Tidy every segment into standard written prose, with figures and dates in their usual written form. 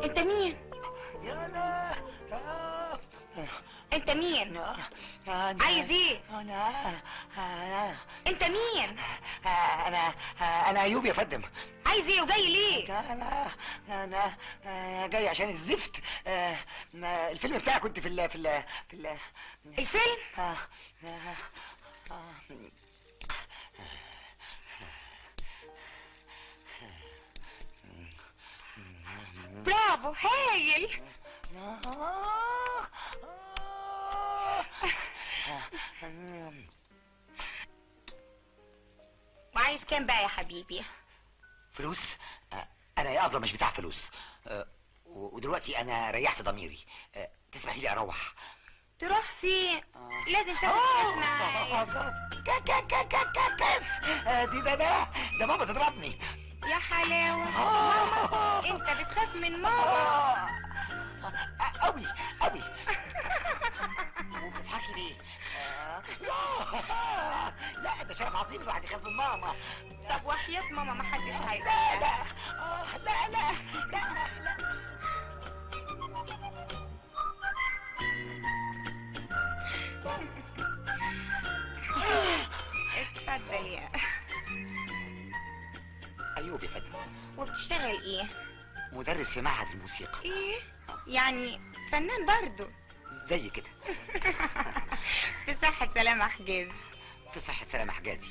انت مين؟ يلا. انت مين؟ عايز ايه؟ انت مين؟ انا ايوب يا فندم. عايز ايه وجاي ليه؟ انا جاي عشان الزفت. الفيلم بتاعي كنت في الفيلم؟ برافو، هايل. وعايز كام بقى يا حبيبي؟ فلوس؟ انا يا ابله مش بتاع فلوس. ودلوقتي انا ريحت ضميري. تسمحي لي اروح؟ تروح فين؟ لازم تاخد معايا. دي ده ماما تضربني. يا حلاوة. ماما، انت بتخاف من ماما؟ قوي قوي. وبتضحكي ليه؟ لا ده شرف عظيم الواحد يخاف من ماما. طب وحياة ماما ما حدش عايز. لا لا لا لا لا. اتفضل يا ايوب يا فندم. وبتشتغل ايه؟ مدرس في معهد الموسيقى. ايه؟ يعني فنان برضو؟ زي كده. في صحة سلامة حجازي. في صحة سلامة حجازي.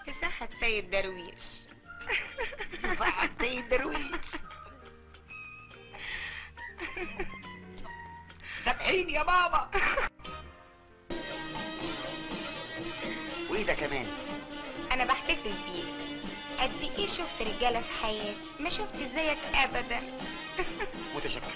في صحة سيد درويش. في صحة سيد درويش. سامحيني يا بابا. وايه ده كمان؟ انا بحتفل بيك. قد ايه شفت رجاله في حياتي ما شفت زيك ابدا. متشكر.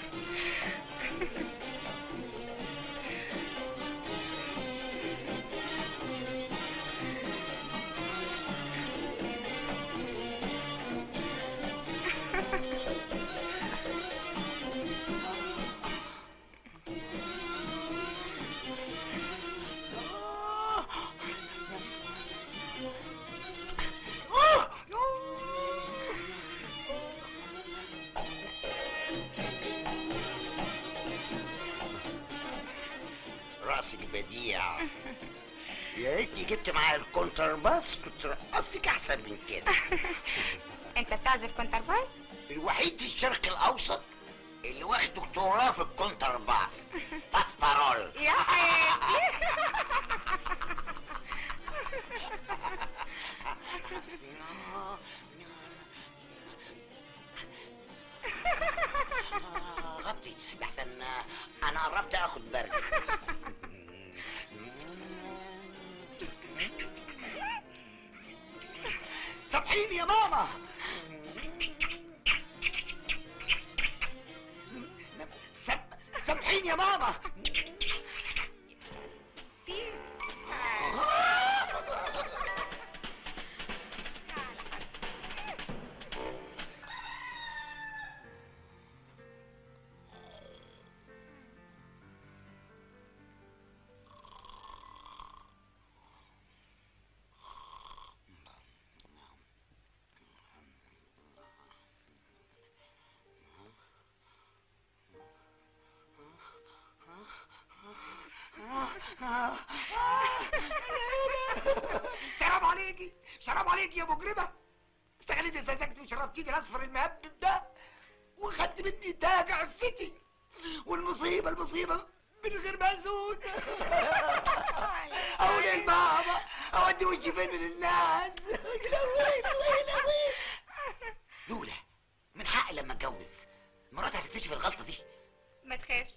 رأسك بديع. يا ريتني جبت معايا الكونترباس كنت رقصتك احسن من كده. انت بتعزف كونترباس؟ الوحيد في الشرق الاوسط اللي واخد دكتوراه في الكونترباس. باسبارول. يا حياتي. غطي لحسن انا قربت اخد برد. سامحيني يا ماما. سامحيني يا ماما. شراب عليكي، شراب عليكي يا مجرمة. استغلتي سذاجتي وشربتيني الاصفر المهبب ده وخدت مني تاج عفتي. والمصيبة من غير مأذون. اقول ايه لماما؟ اودي وشي فين من الناس؟ لولا من حقي لما اتجوز مراتي هتكتشف الغلطة دي. ما تخافش،